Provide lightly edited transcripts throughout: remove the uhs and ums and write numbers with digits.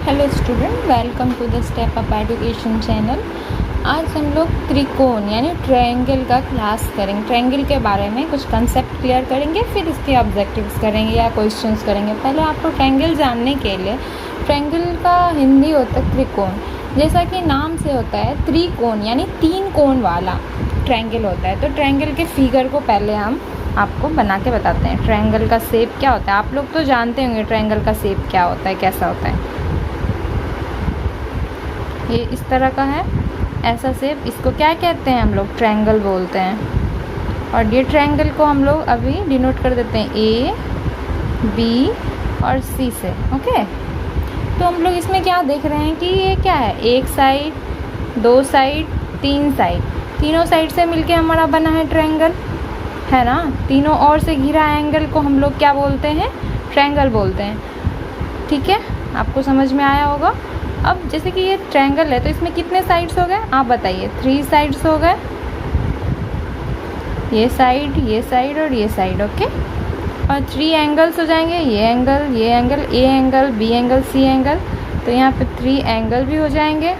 Hello student, welcome to the step up education channel. आज हम लोग त्रिकोण यानी ट्रायंगल का क्लास करेंगे। ट्रायंगल के बारे में कुछ कंसेप्ट क्लियर करेंगे, फिर इसके ऑब्जेक्टिव्स करेंगे या क्वेश्चंस करेंगे। पहले आपको ट्रायंगल जानने के लिए, ट्रायंगल का हिंदी होता है त्रिकोण। जैसा कि नाम से होता है, त्रिकोण यानी 3 कोण वाला ट्रायंगल होता है। तो ट्रायंगल के फिगर को पहले हम आपको बना के बताते हैं। ट्रायंगल का शेप क्या होता है, आप लोग तो जानते होंगे ट्रायंगल का शेप क्या होता है, कैसा होता है। ये इस तरह का है, ऐसा शेप। इसको क्या कहते हैं हम लोग? ट्रायंगल बोलते हैं। और ये ट्रायंगल को हम लोग अभी डिनोट कर देते हैं ए, बी और सी से। ओके, तो हम लोग इसमें क्या देख रहे हैं कि ये क्या है, एक साइड, 2 साइड, 3 साइड, तीनों साइड से मिलके हमारा बना है ट्रायंगल, है ना। तीनों ओर से घिरा एंगल को हम लोग क्या बोलते हैं? ट्रायंगल बोलते हैं। ठीक है, आपको समझ में आया होगा। अब जैसे कि ये ट्रायंगल है, तो इसमें कितने साइड्स हो गए आप बताइए? 3 साइड्स हो गए, ये साइड और ये साइड। ओके, और 3 एंगल्स हो जाएंगे, ये angle, A angle, B angle, C angle. तो यहाँ पे 3 एंगल भी हो जाएंगे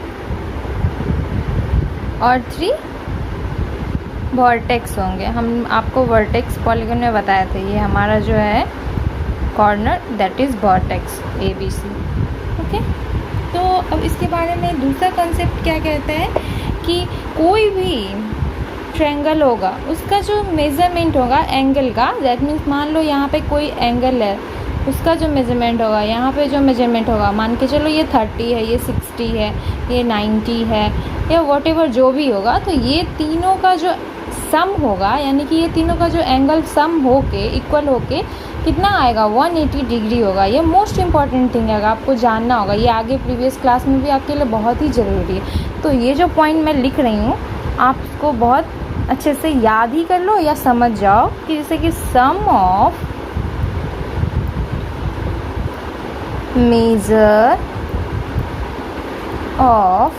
और 3 वर्टेक्स होंगे। हम आपको वर्टेक्स पॉलीगन में बताए थे, ये हमारा जो है corner, that is vertex A B C. Okay, तो अब इसके बारे में दूसरा कंसेप्ट क्या कहता है कि कोई भी ट्रायंगल होगा, उसका जो मेज़रमेंट होगा एंगल का, दैट मीन्स मान लो यहाँ पे कोई एंगल है, उसका जो मेज़रमेंट होगा, यहाँ पे जो मेज़रमेंट होगा, मान के चलो ये 30 है, ये 60 है, ये 90 है, या वॉटेवर जो भी होगा, तो ये तीनों का जो सम होगा, यानी कि ये तीनों का जो एंगल सम होके इक्वल होके कितना आएगा? 180 डिग्री होगा। ये मोस्ट इम्पॉर्टेंट थिंग है, आपको जानना होगा। ये आगे प्रीवियस क्लास में भी आपके लिए बहुत ही ज़रूरी है। तो ये जो पॉइंट मैं लिख रही हूँ, आप इसको बहुत अच्छे से याद ही कर लो या समझ जाओ कि जैसे कि sum of measure of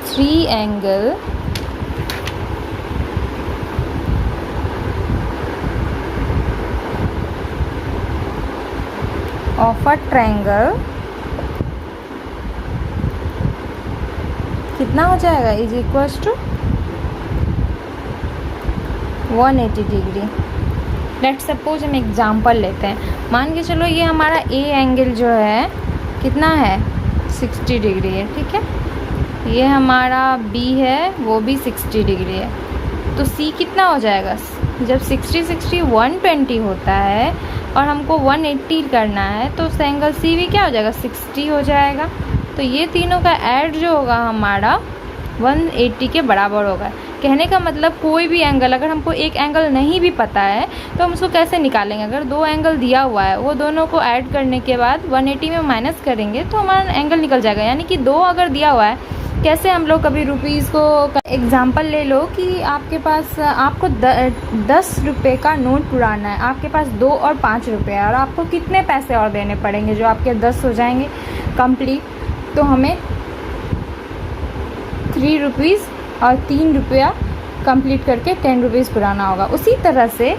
3 angle of a triangle कितना हो जाएगा? Is equals to 180 degree. Let's suppose हम एग्जांपल लेते हैं। मान के चलो ये हमारा ए एंगल जो है कितना है? 60 डिग्री है। ठीक है, ये हमारा बी है, वो भी 60 डिग्री है। तो सी कितना हो जाएगा? जब 60 120 होता है और हमको 180 करना है, तो एंगल सी भी क्या हो जाएगा? 60 हो जाएगा। तो ये तीनों का ऐड जो होगा हमारा 180 के बराबर होगा। कहने का मतलब कोई भी एंगल, अगर हमको एक एंगल नहीं भी पता है तो हम उसको कैसे निकालेंगे? अगर 2 एंगल दिया हुआ है, वो दोनों को ऐड करने के बाद 180 में माइनस करेंगे तो हमारा एंगल निकल जाएगा। यानी कि 2 अगर दिया हुआ है, कैसे हम लोग कभी रुपीज़ को एग्जांपल ले लो कि आपके पास, आपको 10 रुपये का नोट पुराना है, आपके पास 2 और 5 रुपये है, और आपको कितने पैसे और देने पड़ेंगे जो आपके 10 हो जाएंगे कंप्लीट? तो हमें 3 रुपीज़ और 3 रुपया कंप्लीट करके 10 रुपीज़ पुराना होगा। उसी तरह से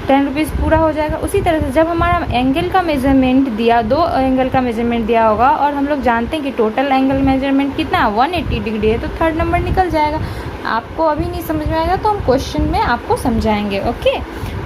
10 रुपीज़ पूरा हो जाएगा। उसी तरह से जब हमारा एंगल का मेजरमेंट दिया, 2 एंगल का मेजरमेंट दिया होगा, और हम लोग जानते हैं कि टोटल एंगल मेजरमेंट कितना है? 180 डिग्री है, तो 3rd नंबर निकल जाएगा। आपको अभी नहीं समझ में आएगा तो हम क्वेश्चन में आपको समझाएंगे। ओके,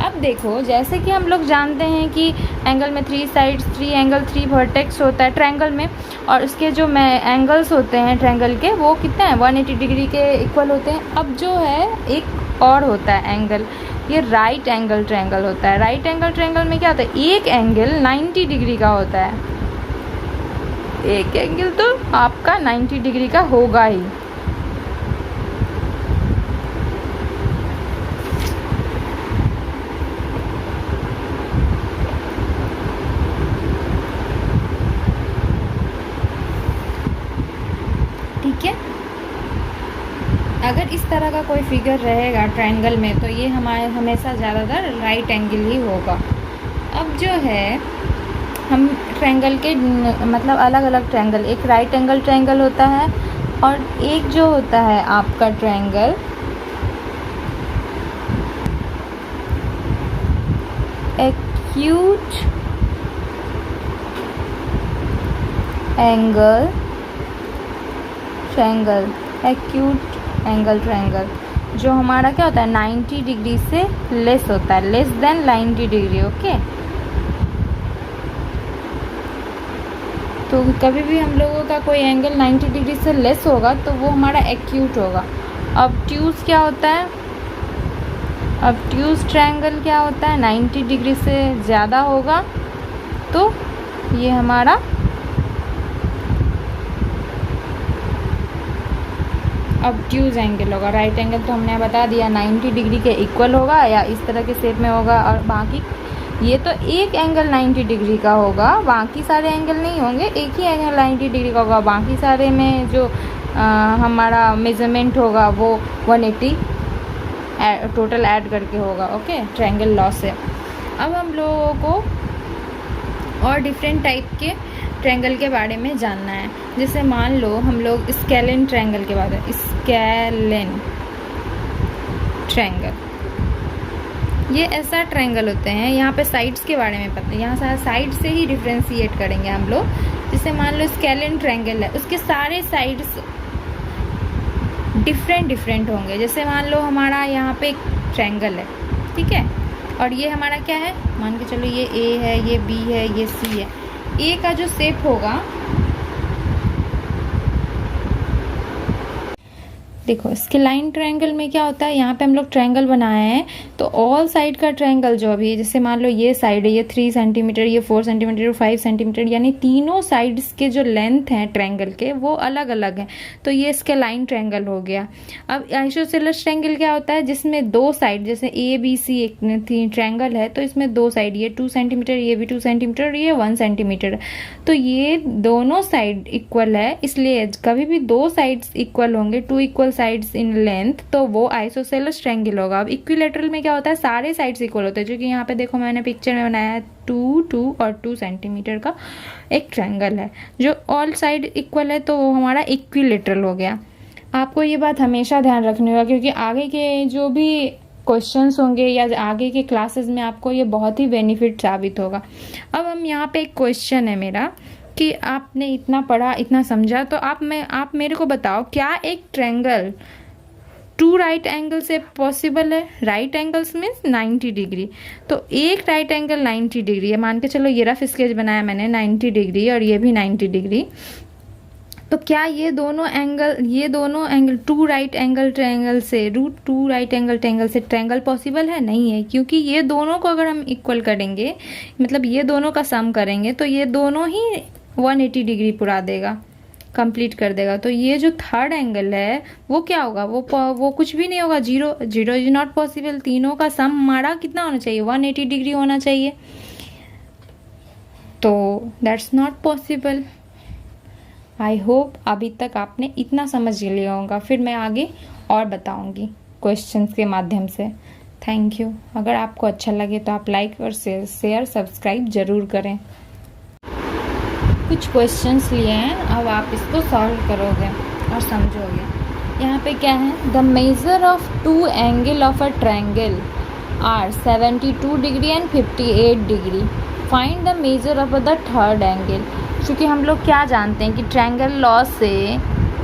अब देखो, जैसे कि हम लोग जानते हैं कि एंगल में 3 साइड्स, 3 एंगल, 3 वर्टेक्स होता है ट्रायंगल में, और उसके जो एंगल्स होते हैं ट्रायंगल के, वो कितना है? 180 डिग्री के इक्वल होते हैं। अब जो है एक और होता है एंगल, ये राइट एंगल ट्रायंगल होता है। राइट एंगल ट्रायंगल में क्या होता है? एक एंगल 90 डिग्री का होता है। एक एंगल तो आपका 90 डिग्री का होगा ही। ठीक है, अगर इस तरह का कोई फिगर रहेगा ट्रायंगल में, तो ये हमारे हमेशा ज़्यादातर राइट एंगल ही होगा। अब जो है हम ट्रायंगल के मतलब अलग अलग ट्रायंगल, एक राइट एंगल ट्रायंगल होता है, और एक जो होता है आपका triangle acute angle triangle, acute angle triangle, जो हमारा क्या होता है 90 डिग्री से लेस होता है, लेस देन 90 डिग्री। ओके, तो कभी भी हम लोगों का कोई एंगल 90 डिग्री से लेस होगा तो वो हमारा एक्यूट होगा। ऑब्ट्यूज क्या होता है? ऑब्ट्यूज ट्रायंगल क्या होता है? 90 डिग्री से ज़्यादा होगा तो ये हमारा ऑब्ट्यूज एंगल होगा। राइट एंगल तो हमने बता दिया 90 डिग्री के इक्वल होगा या इस तरह के शेप में होगा, और बाकी ये तो एक एंगल 90 डिग्री का होगा, बाकी सारे एंगल नहीं होंगे, एक ही एंगल 90 डिग्री का होगा, बाकी सारे में जो हमारा मेजरमेंट होगा वो 180 टोटल ऐड करके होगा। ओके, ट्रायंगल लॉ से अब हम लोगों को और डिफरेंट टाइप के ट्रायंगल के बारे में जानना है। जैसे मान लो हम लोग स्केलेन ट्रायंगल के बारे में, स्केलेन ट्रायंगल, ये ऐसा ट्रायंगल होते हैं, यहाँ पे साइड्स के बारे में पता है, यहाँ साइड से ही डिफ्रेंशिएट करेंगे हम लोग। जैसे मान लो स्केलेन ट्रायंगल है, उसके सारे साइड्स डिफरेंट होंगे। जैसे मान लो हमारा यहाँ पे एक ट्रायंगल है, ठीक है, और ये हमारा क्या है, मान के चलो ये ए है, ये बी है, ये सी है। ए का जो शेप होगा, देखो स्केलाइन ट्रायंगल में क्या होता है, यहाँ पे हम लोग ट्रायंगल बनाए हैं तो ऑल साइड का ट्रायंगल जो भी है, जैसे मान लो ये साइड है, ये 3 सेंटीमीटर, ये 4 सेंटीमीटर, 5 सेंटीमीटर, यानी तीनों साइड्स के जो लेंथ हैं ट्रायंगल के वो अलग अलग हैं, तो ये स्केलाइन ट्रायंगल हो गया। अब आइसोसेलेस ट्रायंगल क्या होता है, जिसमें दो साइड, जैसे ए बी सी एक ट्रायंगल है तो इसमें दो साइड, ये 2 सेंटीमीटर, ये भी 2 सेंटीमीटर, ये 1 सेंटीमीटर, तो ये दोनों साइड इक्वल है, इसलिए कभी भी दो साइड्स इक्वल होंगे, 2 इक्वल साइड्स इन लेंथ, तो वो आइसोसेलेस ट्रायंगल होगा। अब इक्विलेटरल में क्या होता है, सारे साइड्स इक्वल होते हैं, जो कि यहाँ पे देखो मैंने पिक्चर में बनाया है, 2 और 2 सेंटीमीटर का एक ट्रायंगल है, जो ऑल साइड इक्वल है, तो वो हमारा इक्विलेटरल हो गया। आपको ये बात हमेशा ध्यान रखनी होगा, क्योंकि आगे के जो भी क्वेश्चंस होंगे या आगे के क्लासेस में आपको ये बहुत ही बेनिफिट साबित होगा। अब हम यहाँ पे एक क्वेश्चन है मेरा कि आपने इतना पढ़ा, इतना समझा, तो आप मेरे को बताओ, क्या एक ट्रायंगल 2 राइट एंगल से पॉसिबल है? राइट एंगल्स मीन्स 90 डिग्री, तो एक राइट एंगल 90 डिग्री है, मान के चलो ये रफ स्केच बनाया मैंने 90 डिग्री और ये भी 90 डिग्री, तो क्या ये दोनों एंगल 2 राइट एंगल ट्रायंगल से √2 राइट एंगल ट्रायंगल से ट्रायंगल पॉसिबल है? नहीं है, क्योंकि ये दोनों को अगर हम इक्वल करेंगे, मतलब ये दोनों का सम करेंगे, तो ये दोनों ही 180 डिग्री पूरा देगा, कंप्लीट कर देगा। तो ये जो थर्ड एंगल है वो क्या होगा, वो कुछ भी नहीं होगा, जीरो इज नॉट पॉसिबल। तीनों का सम हमारा कितना होना चाहिए, 180 डिग्री होना चाहिए, तो that's not possible. I hope अभी तक आपने इतना समझ लिया होगा, फिर मैं आगे और बताऊंगी क्वेश्चंस के माध्यम से। Thank you. अगर आपको अच्छा लगे तो आप लाइक और शेयर सब्सक्राइब जरूर करें। कुछ क्वेश्चंस लिए हैं, अब आप इसको सॉल्व करोगे और समझोगे। यहाँ पे क्या है, the measure of 2 angle of a triangle are 72 degree and 58 degree, find the measure of the third angle. क्योंकि हम लोग क्या जानते हैं कि ट्रायंगल लॉ से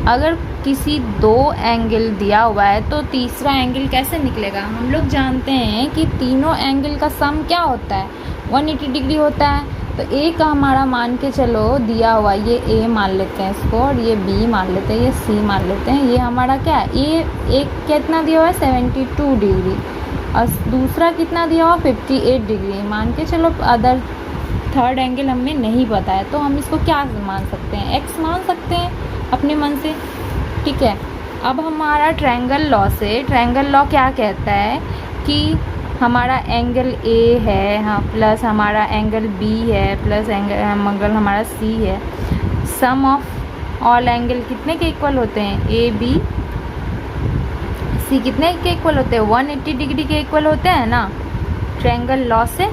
अगर किसी 2 एंगल दिया हुआ है तो तीसरा एंगल कैसे निकलेगा। हम लोग जानते हैं कि तीनों एंगल का सम क्या होता है, 180 डिग्री होता है। तो ए का हमारा मान के चलो दिया हुआ, ये ए मान लेते हैं इसको, और ये बी मान लेते हैं, ये सी मान लेते हैं। ये हमारा क्या है, एक कितना दिया हुआ है 72 डिग्री, और दूसरा कितना दिया हुआ 58 डिग्री मान के चलो। अदर थर्ड एंगल हमें नहीं पता है, तो हम इसको क्या मान सकते हैं, एक्स मान सकते हैं अपने मन से, ठीक है। अब हमारा ट्रायंगल लॉ से, ट्रायंगल लॉ क्या कहता है कि हमारा एंगल ए है, हाँ, प्लस हमारा एंगल बी है, प्लस एंगल हमारा सी है, सम ऑफ ऑल एंगल कितने के इक्वल होते हैं, ए बी सी कितने के इक्वल होते हैं, 180 डिग्री के इक्वल होते हैं ना, ट्रायंगल लॉ से।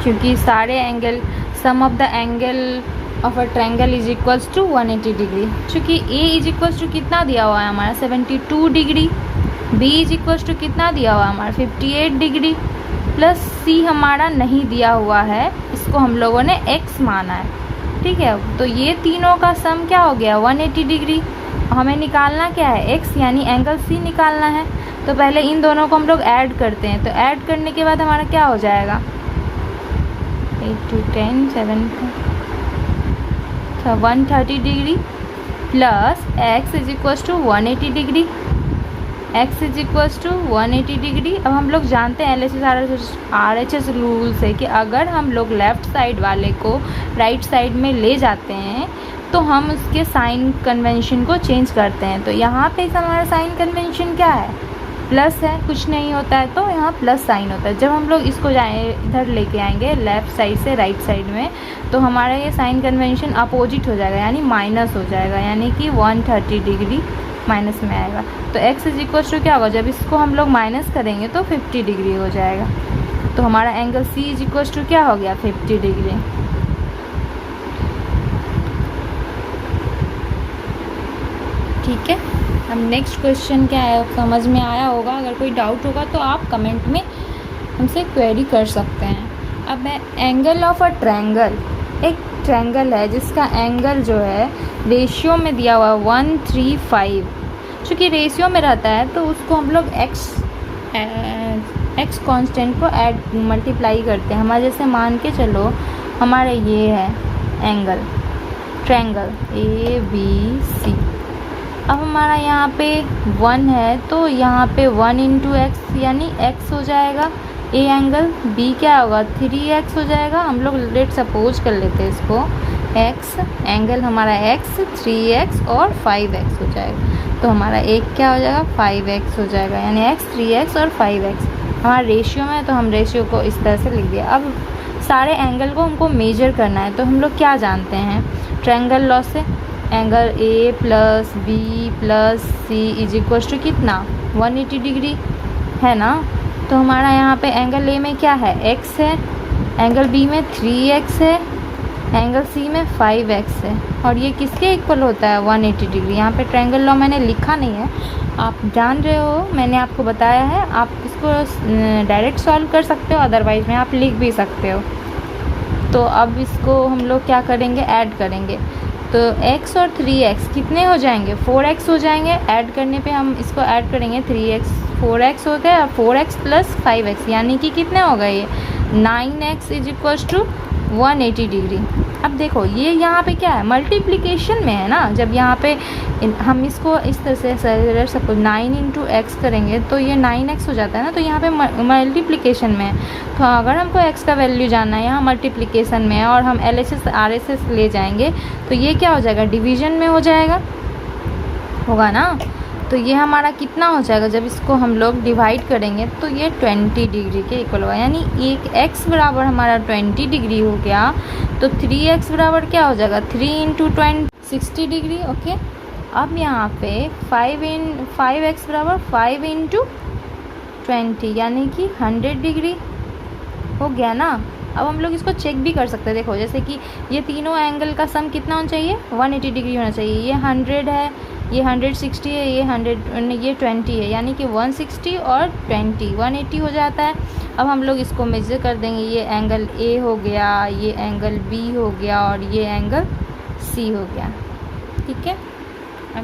क्योंकि सारे angle, sum of the angle of a triangle is equals to 180 degree. चूँकि ए इज इक्वल्स टू कितना दिया हुआ है हमारा 72 degree, B is equals to कितना दिया हुआ है हमारा 58 डिग्री, प्लस सी हमारा नहीं दिया हुआ है, जिसको हम लोगों ने x माना है, ठीक है। तो ये तीनों का सम क्या हो गया 180 डिग्री। हमें निकालना क्या है x, यानी एंगल C निकालना है। तो पहले इन दोनों को हम लोग ऐड करते हैं। तो ऐड करने के बाद हमारा क्या हो जाएगा 8 2 10 7 130 degree plus x is equals to 180 degree. x is equals to 180 degree. अब हम लोग जानते हैं LHS रूल से कि अगर हम लोग लेफ़्ट साइड वाले को राइट साइड में ले जाते हैं तो हम उसके साइन कन्वेंशन को चेंज करते हैं। तो यहाँ पे हमारा साइन कन्वेंशन क्या है, प्लस है, कुछ नहीं होता है तो यहाँ प्लस साइन होता है। जब हम लोग इसको इधर लेके आएंगे लेफ़्ट साइड से राइट साइड में, तो हमारा ये साइन कन्वेंशन अपोजिट हो जाएगा, यानी माइनस हो जाएगा, यानी कि 130 डिग्री माइनस में आएगा। तो x इज इक्वल टू क्या होगा, जब इसको हम लोग माइनस करेंगे तो 50 डिग्री हो जाएगा। तो हमारा angle C is equal to क्या हो गया 50 डिग्री। ठीक है, अब नेक्स्ट क्वेश्चन क्या है, समझ में आया होगा। अगर कोई डाउट होगा तो आप कमेंट में हमसे क्वेरी कर सकते हैं। अब है एंगल ऑफ अ ट्रायंगल। एक ट्रायंगल है जिसका एंगल जो है रेशियो में दिया हुआ है 135। चूँकि रेशियो में रहता है तो उसको हम लोग एक्स कांस्टेंट को ऐड मल्टीप्लाई करते हैं। हमारे जैसे मान के चलो हमारे ये है एंगल ट्रायंगल ABC। अब हमारा यहाँ पे 1 है तो यहाँ पे 1 इंटू एक्स यानी x हो जाएगा। ए एंगल B क्या होगा 3x हो जाएगा। हम लोग लेट सपोज कर लेते हैं इसको x, एंगल हमारा x 3x और 5x हो जाएगा। तो हमारा एक क्या हो जाएगा 5x हो जाएगा, यानी x 3x और 5x हमारा रेशियो में है। तो हम रेशियो को इस तरह से लिख दिया। अब सारे एंगल को हमको मेजर करना है। तो हम लोग क्या जानते हैं ट्रायंगल लॉ से, angle A plus B plus C is equal to कितना 180 डिग्री है ना। तो हमारा यहाँ पे एंगल A में क्या है x है, एंगल B में 3x है, एंगल C में 5x है, और ये किसके इक्वल होता है 180 डिग्री। यहाँ पे ट्रायंगल लॉ मैंने लिखा नहीं है, आप जान रहे हो, मैंने आपको बताया है। आप इसको डायरेक्ट सॉल्व कर सकते हो, अदरवाइज में आप लिख भी सकते हो। तो अब इसको हम लोग क्या करेंगे ऐड करेंगे। तो x और 3x कितने हो जाएंगे 4x हो जाएंगे। ऐड करने पे हम इसको ऐड करेंगे 3x 4x हो गया, 4x प्लस 5x यानी कि कितने हो गए ये 9x is equal to 180 degree. अब देखो ये यहाँ पे क्या है मल्टीप्लिकेशन में है ना। जब यहाँ पे हम इसको इस तरह से सपोज 9 इंटू एक्स करेंगे तो ये 9x हो जाता है ना। तो यहाँ पे मल्टीप्लिकेशन में है। तो अगर हमको x का वैल्यू जानना है, यहाँ मल्टीप्लिकेशन में है और हम LHS RHS ले जाएंगे तो ये क्या हो जाएगा डिवीज़न में हो जाएगा, होगा ना। तो ये हमारा कितना हो जाएगा जब इसको हम लोग डिवाइड करेंगे तो ये 20 डिग्री के इक्वल होगा, यानी एक x बराबर हमारा 20 डिग्री हो गया। तो 3x बराबर क्या हो जाएगा 3 इंटू 20 60 डिग्री। ओके, अब यहाँ पे 5x बराबर 5 इंटू 20 यानी कि 100 डिग्री हो गया ना। अब हम लोग इसको चेक भी कर सकते हैं। देखो जैसे कि ये तीनों एंगल का सम कितना होना चाहिए 180 डिग्री होना चाहिए। ये 100 है, ये 160 है, ये 20 है, यानी कि 160 और 20 180 हो जाता है। अब हम लोग इसको मेजर कर देंगे। ये एंगल A हो गया, ये एंगल B हो गया और ये एंगल C हो गया। ठीक है।